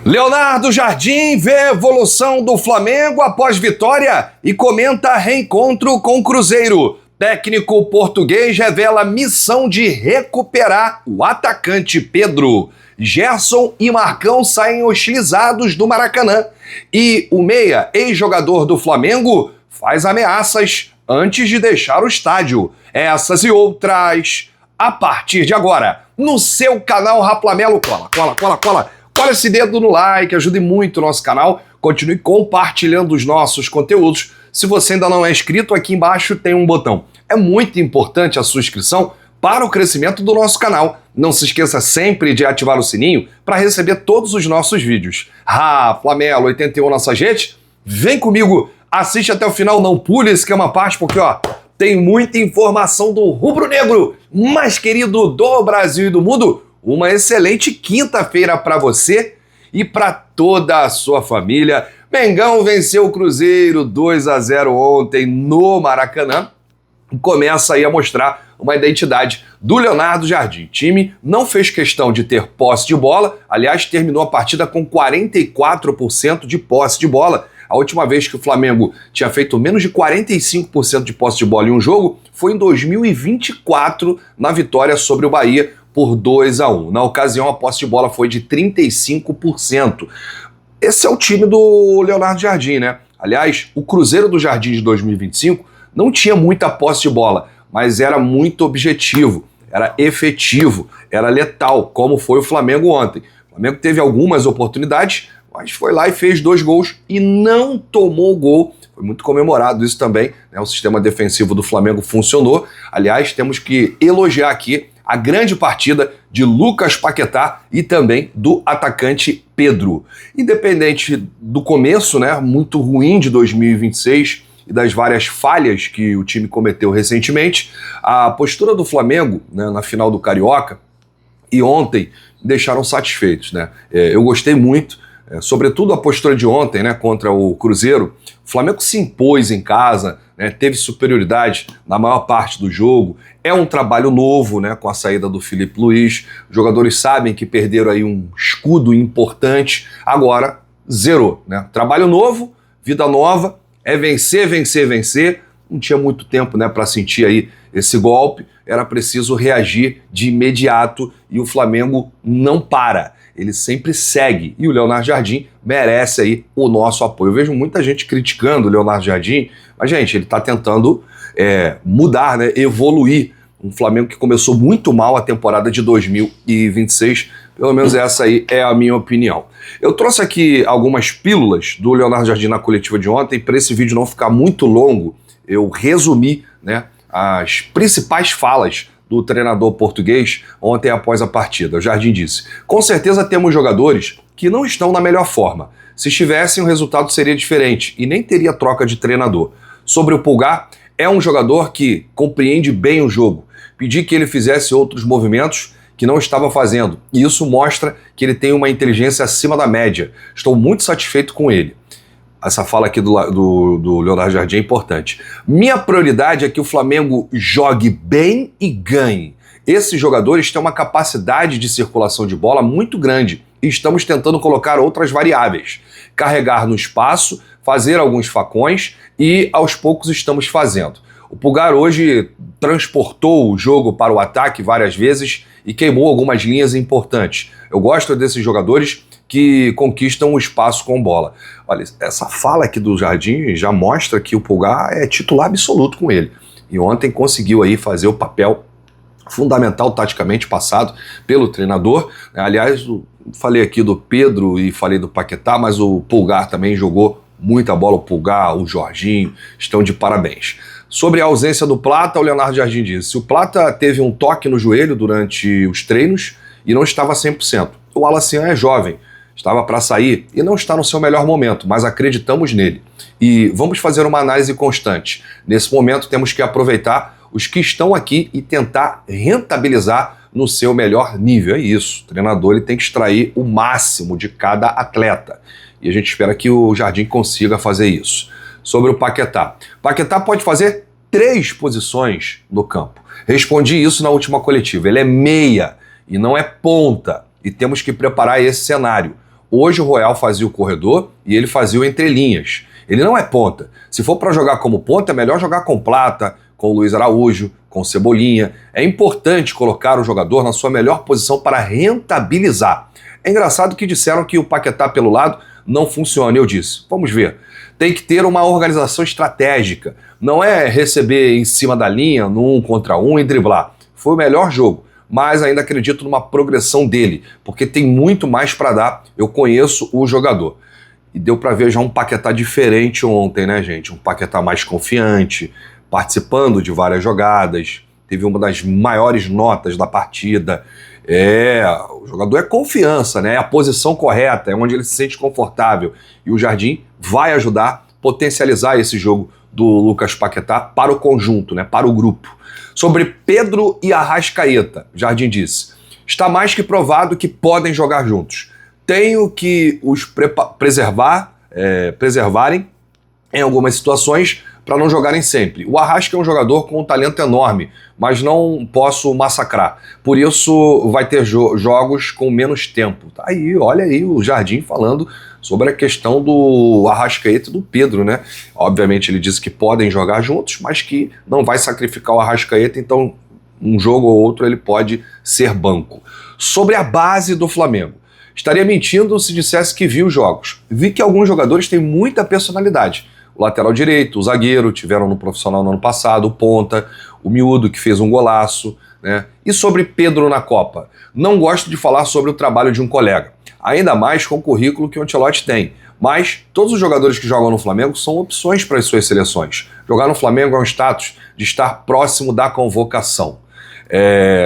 Leonardo Jardim vê a evolução do Flamengo após vitória e comenta reencontro com o Cruzeiro. Técnico português revela missão de recuperar o atacante Pedro. Gerson e Marcão saem hostilizados do Maracanã. E o meia, ex-jogador do Flamengo, faz ameaças antes de deixar o estádio. Essas e outras a partir de agora, no seu canal Raplamelo. Cola esse dedo no like, ajude muito o nosso canal. Continue compartilhando os nossos conteúdos. Se você ainda não é inscrito, aqui embaixo tem um botão. É muito importante a sua inscrição para o crescimento do nosso canal. Não se esqueça sempre de ativar o sininho para receber todos os nossos vídeos. Raplamelo 81 nossa gente, vem comigo, assiste até o final, não pule esse que é uma parte, porque tem muita informação do rubro-negro mais querido do Brasil e do mundo. Uma excelente quinta-feira para você e para toda a sua família. Mengão venceu o Cruzeiro 2-0 ontem no Maracanã. Começa aí a mostrar uma identidade do Leonardo Jardim. O time não fez questão de ter posse de bola, aliás, terminou a partida com 44% de posse de bola. A última vez que o Flamengo tinha feito menos de 45% de posse de bola em um jogo foi em 2024, na vitória sobre o Bahia por 2-1. Na ocasião, a posse de bola foi de 35%. Esse é o time do Leonardo Jardim, né? Aliás, o Cruzeiro do Jardim de 2025 não tinha muita posse de bola, mas era muito objetivo, era efetivo, era letal, como foi o Flamengo ontem. O Flamengo teve algumas oportunidades, mas foi lá e fez 2 gols e não tomou gol. Foi muito comemorado isso também, né? O sistema defensivo do Flamengo funcionou. Aliás, temos que elogiar aqui a grande partida de Lucas Paquetá e também do atacante Pedro. Independente do começo, né, muito ruim de 2026 e das várias falhas que o time cometeu recentemente, a postura do Flamengo, né, na final do Carioca e ontem deixaram satisfeitos, né? Eu gostei muito, sobretudo a postura de ontem, né, contra o Cruzeiro. O Flamengo se impôs em casa, né, teve superioridade na maior parte do jogo. É um trabalho novo, né, com a saída do Filipe Luís. Os jogadores sabem que perderam aí um escudo importante. Agora zerou, né? Trabalho novo, vida nova, é vencer, vencer, vencer. Não tinha muito tempo, né, para sentir aí esse golpe. Era preciso reagir de imediato e o Flamengo não para. Ele sempre segue e o Leonardo Jardim merece aí o nosso apoio. Eu vejo muita gente criticando o Leonardo Jardim, mas, gente, ele está tentando mudar, né, evoluir. Um Flamengo que começou muito mal a temporada de 2026, pelo menos essa aí é a minha opinião. Eu trouxe aqui algumas pílulas do Leonardo Jardim na coletiva de ontem. Para esse vídeo não ficar muito longo, eu resumi, né, as principais falas do treinador português ontem após a partida. O Jardim disse: com certeza temos jogadores que não estão na melhor forma. Se estivessem, o resultado seria diferente e nem teria troca de treinador. Sobre o Pulgar, é um jogador que compreende bem o jogo. Pedi que ele fizesse outros movimentos que não estava fazendo, e isso mostra que ele tem uma inteligência acima da média. Estou muito satisfeito com ele. Essa fala aqui do Leonardo Jardim é importante. Minha prioridade é que o Flamengo jogue bem e ganhe. Esses jogadores têm uma capacidade de circulação de bola muito grande e estamos tentando colocar outras variáveis. Carregar no espaço, fazer alguns facões e aos poucos estamos fazendo. O Pulgar hoje transportou o jogo para o ataque várias vezes e queimou algumas linhas importantes. Eu gosto desses jogadores que conquistam o espaço com bola. Olha, essa fala aqui do Jardim já mostra que o Pulgar é titular absoluto com ele. E ontem conseguiu aí fazer o papel fundamental taticamente passado pelo treinador. Aliás, falei aqui do Pedro e falei do Paquetá, mas o Pulgar também jogou muita bola. O Pulgar, o Jorginho estão de parabéns. Sobre a ausência do Plata, o Leonardo Jardim disse: o Plata teve um toque no joelho durante os treinos e não estava 100%. O Wallace é jovem, estava para sair e não está no seu melhor momento, mas acreditamos nele. E vamos fazer uma análise constante. Nesse momento temos que aproveitar os que estão aqui e tentar rentabilizar no seu melhor nível. É isso, o treinador ele tem que extrair o máximo de cada atleta. E a gente espera que o Jardim consiga fazer isso. Sobre o Paquetá. Paquetá pode fazer 3 posições no campo. Respondi isso na última coletiva. Ele é meia e não é ponta. E temos que preparar esse cenário. Hoje o Royal fazia o corredor e ele fazia o entrelinhas. Ele não é ponta. Se for para jogar como ponta, é melhor jogar com Plata, com o Luiz Araújo, com Cebolinha. É importante colocar o jogador na sua melhor posição para rentabilizar. É engraçado que disseram que o Paquetá pelo lado não funciona. Eu disse, vamos ver. Tem que ter uma organização estratégica. Não é receber em cima da linha, no 1 contra 1 e driblar. Foi o melhor jogo. Mas ainda acredito numa progressão dele, porque tem muito mais para dar. Eu conheço o jogador. E deu para ver já um Paquetá diferente ontem, né, gente? Um Paquetá mais confiante, participando de várias jogadas. Teve uma das maiores notas da partida. O jogador é confiança, né? É a posição correta, é onde ele se sente confortável. E o Jardim vai ajudar a potencializar esse jogo do Lucas Paquetá para o conjunto, né? Para o grupo. Sobre Pedro e Arrascaeta, Jardim disse, está mais que provado que podem jogar juntos. Tenho que os preservarem em algumas situações para não jogarem sempre. O Arrasca é um jogador com um talento enorme, mas não posso massacrar. Por isso vai ter jogos com menos tempo. Tá aí, olha aí o Jardim falando sobre a questão do Arrascaeta e do Pedro, né? Obviamente ele disse que podem jogar juntos, mas que não vai sacrificar o Arrascaeta, então um jogo ou outro ele pode ser banco. Sobre a base do Flamengo. Estaria mentindo se dissesse que viu jogos. Vi que alguns jogadores têm muita personalidade. O lateral direito, o zagueiro, tiveram no profissional no ano passado, o ponta, o miúdo que fez um golaço, né? E sobre Pedro na Copa? Não gosto de falar sobre o trabalho de um colega, ainda mais com o currículo que o Ancelotti tem. Mas todos os jogadores que jogam no Flamengo são opções para as suas seleções. Jogar no Flamengo é um status de estar próximo da convocação.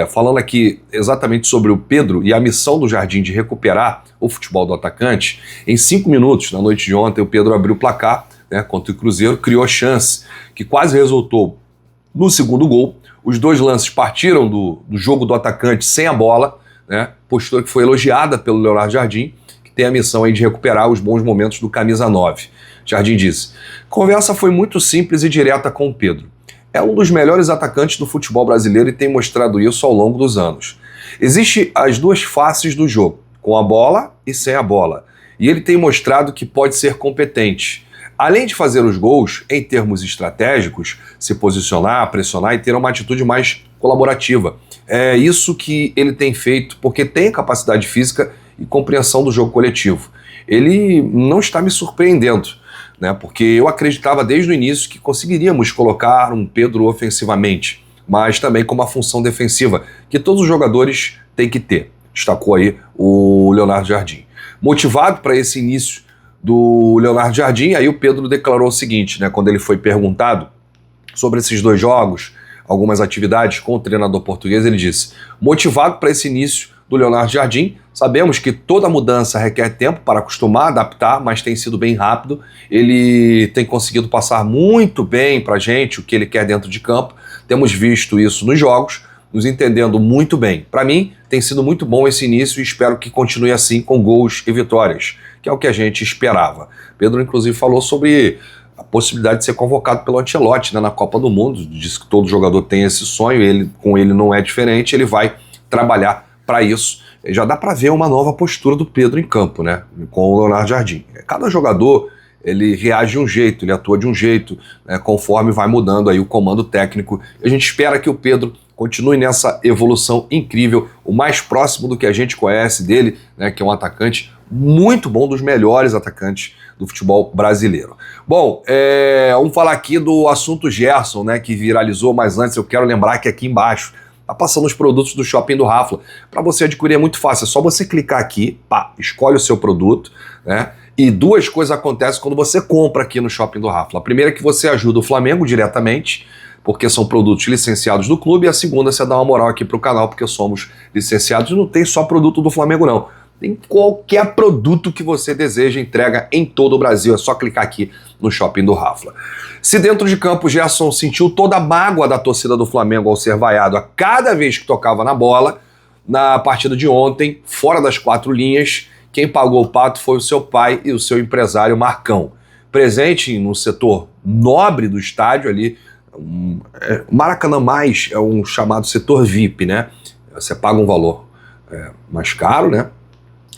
Falando aqui exatamente sobre o Pedro e a missão do Jardim de recuperar o futebol do atacante, em 5 minutos, na noite de ontem, o Pedro abriu o placar, né, contra o Cruzeiro, criou chance, que quase resultou no segundo gol. Os dois lances partiram do jogo do atacante sem a bola, né, postura que foi elogiada pelo Leonardo Jardim, que tem a missão aí de recuperar os bons momentos do camisa 9. Jardim disse, conversa foi muito simples e direta com o Pedro. É um dos melhores atacantes do futebol brasileiro e tem mostrado isso ao longo dos anos. Existem as duas faces do jogo, com a bola e sem a bola. E ele tem mostrado que pode ser competente. Além de fazer os gols, em termos estratégicos, se posicionar, pressionar e ter uma atitude mais colaborativa. É isso que ele tem feito, porque tem capacidade física e compreensão do jogo coletivo. Ele não está me surpreendendo, né? Porque eu acreditava desde o início que conseguiríamos colocar um Pedro ofensivamente, mas também com uma função defensiva, que todos os jogadores têm que ter. Destacou aí o Leonardo Jardim. Motivado para esse início do Leonardo Jardim, aí o Pedro declarou o seguinte, né, quando ele foi perguntado sobre esses dois jogos, algumas atividades com o treinador português, ele disse, motivado para esse início do Leonardo Jardim, sabemos que toda mudança requer tempo para acostumar, adaptar, mas tem sido bem rápido, ele tem conseguido passar muito bem para a gente o que ele quer dentro de campo, temos visto isso nos jogos, nos entendendo muito bem. Para mim, tem sido muito bom esse início e espero que continue assim com gols e vitórias, que é o que a gente esperava. Pedro, inclusive, falou sobre a possibilidade de ser convocado pelo Ancelotti, né, na Copa do Mundo. Diz que todo jogador tem esse sonho, com ele não é diferente, ele vai trabalhar para isso. Já dá para ver uma nova postura do Pedro em campo, né, com o Leonardo Jardim. Cada jogador ele reage de um jeito, ele atua de um jeito, né, conforme vai mudando aí o comando técnico. A gente espera que o Pedro continue nessa evolução incrível, o mais próximo do que a gente conhece dele, né, que é um atacante muito bom, dos melhores atacantes do futebol brasileiro. Bom, vamos falar aqui do assunto Gerson, né, que viralizou, mas antes eu quero lembrar que aqui embaixo tá passando os produtos do Shopping do Rafla. Para você adquirir é muito fácil, é só você clicar aqui, pá, escolhe o seu produto, né? E duas coisas acontecem quando você compra aqui no Shopping do Rafla. A primeira é que você ajuda o Flamengo diretamente, porque são produtos licenciados do clube, e a segunda é você dá uma moral aqui pro canal, porque somos licenciados e não tem só produto do Flamengo não. Tem qualquer produto que você deseja, entrega em todo o Brasil, é só clicar aqui no Shopping do Rafla. Se dentro de campo Gerson sentiu toda a mágoa da torcida do Flamengo ao ser vaiado a cada vez que tocava na bola, na partida de ontem, fora das 4 linhas, quem pagou o pato foi o seu pai e o seu empresário Marcão. Presente no setor nobre do estádio ali, Maracanã Mais é um chamado setor VIP, né? Você paga um valor mais caro, né?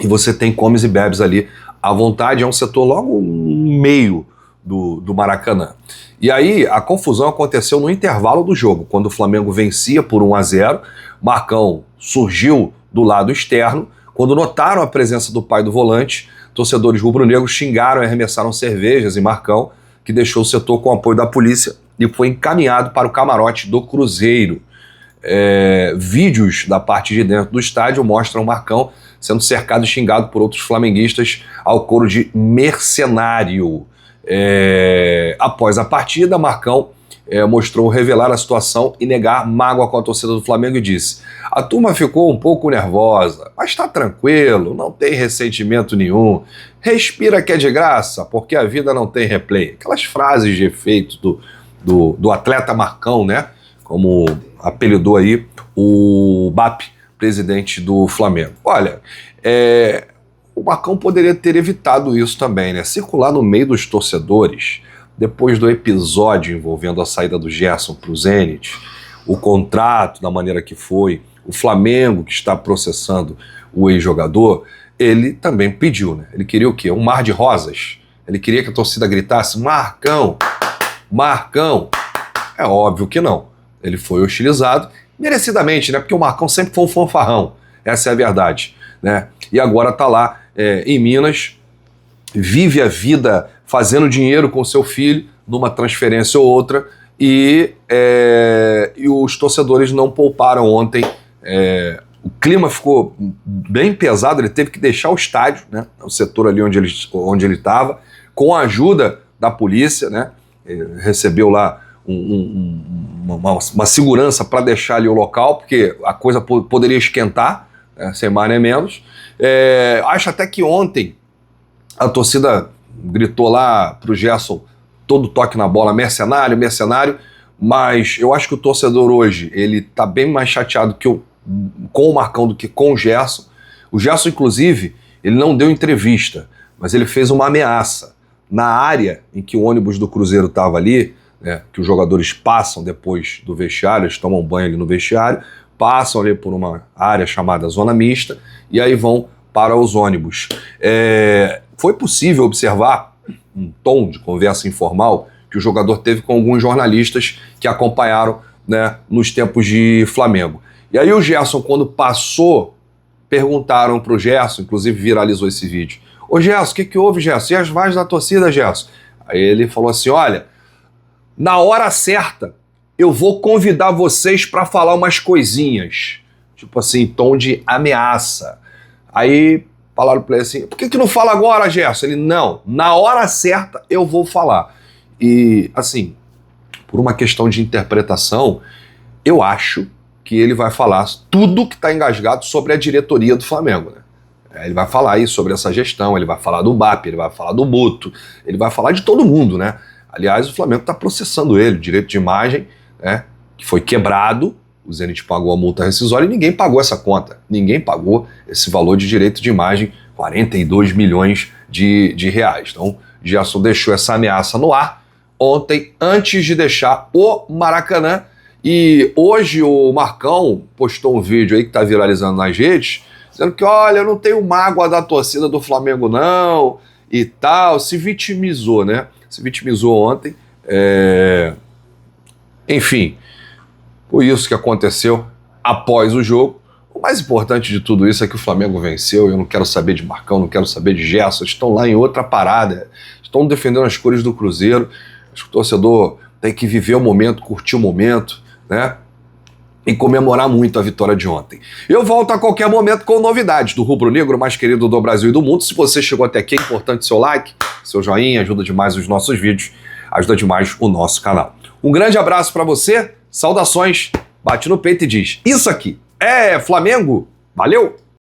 e você tem comes e bebes ali à vontade, é um setor logo no meio do Maracanã. E aí a confusão aconteceu no intervalo do jogo, quando o Flamengo vencia por 1-0, Marcão surgiu do lado externo, quando notaram a presença do pai do volante, torcedores rubro-negros xingaram e arremessaram cervejas em Marcão, que deixou o setor com o apoio da polícia e foi encaminhado para o camarote do Cruzeiro. Vídeos da parte de dentro do estádio mostram o Marcão sendo cercado e xingado por outros flamenguistas ao coro de mercenário. Após a partida, Marcão mostrou revelar a situação e negar mágoa com a torcida do Flamengo e disse: a turma ficou um pouco nervosa, mas está tranquilo, não tem ressentimento nenhum, respira que é de graça, porque a vida não tem replay. Aquelas frases de efeito do atleta Marcão, né? Como apelidou aí o BAP, presidente do Flamengo. Olha, o Marcão poderia ter evitado isso também, né? Circular no meio dos torcedores, depois do episódio envolvendo a saída do Gerson para o Zenit, o contrato da maneira que foi, o Flamengo que está processando o ex-jogador, ele também pediu, né? Ele queria o quê? Um mar de rosas. Ele queria que a torcida gritasse: Marcão, Marcão. É óbvio que não. Ele foi hostilizado, merecidamente, né? Porque o Marcão sempre foi um fanfarrão. Essa é a verdade, né? E agora tá lá em Minas, vive a vida fazendo dinheiro com seu filho, numa transferência ou outra, e os torcedores não pouparam ontem. O clima ficou bem pesado, ele teve que deixar o estádio, né? O setor ali onde ele estava, com a ajuda da polícia, né? Ele recebeu lá uma segurança para deixar ali o local, porque a coisa poderia esquentar, sem mais nem menos. Acho até que ontem a torcida gritou lá pro Gerson, todo toque na bola, mercenário, mercenário, mas eu acho que o torcedor hoje, ele tá bem mais chateado com o Marcão do que com o Gerson. O Gerson, inclusive, ele não deu entrevista, mas ele fez uma ameaça. Na área em que o ônibus do Cruzeiro estava ali, né, que os jogadores passam depois do vestiário, eles tomam banho ali no vestiário, passam ali por uma área chamada zona mista, e aí vão para os ônibus. Foi possível observar um tom de conversa informal que o jogador teve com alguns jornalistas que acompanharam, né, nos tempos de Flamengo. E aí o Gerson, quando passou, perguntaram para o Gerson, inclusive viralizou esse vídeo: ô Gerson, o que houve, Gerson? E as vozes da torcida, Gerson? Aí ele falou assim: olha, na hora certa eu vou convidar vocês para falar umas coisinhas. Tipo assim, tom de ameaça. Aí falaram para ele assim: por que não fala agora, Gerson? Ele: não, na hora certa eu vou falar. E assim, por uma questão de interpretação, eu acho que ele vai falar tudo que está engasgado sobre a diretoria do Flamengo, né? Ele vai falar aí sobre essa gestão, ele vai falar do BAP, ele vai falar do Boto, ele vai falar de todo mundo, né? Aliás, o Flamengo está processando ele, o direito de imagem, né, que foi quebrado, o Zenit pagou a multa rescisória e ninguém pagou essa conta. Ninguém pagou esse valor de direito de imagem, 42 milhões de reais. Então, Gerson deixou essa ameaça no ar ontem, antes de deixar o Maracanã. E hoje o Marcão postou um vídeo aí que está viralizando nas redes, dizendo que, olha, eu não tenho mágoa da torcida do Flamengo não, e tal, se vitimizou, né? Se vitimizou ontem. Enfim, foi isso que aconteceu após o jogo. O mais importante de tudo isso é que o Flamengo venceu. Eu não quero saber de Marcão, não quero saber de Gerson, estão lá em outra parada, estão defendendo as cores do Cruzeiro. Acho que o torcedor tem que viver o momento, curtir o momento, né? E comemorar muito a vitória de ontem. Eu volto a qualquer momento com novidades do rubro-negro mais querido do Brasil e do mundo. Se você chegou até aqui, é importante seu like, seu joinha, ajuda demais os nossos vídeos, ajuda demais o nosso canal. Um grande abraço para você, saudações, bate no peito e diz: isso aqui é Flamengo, valeu!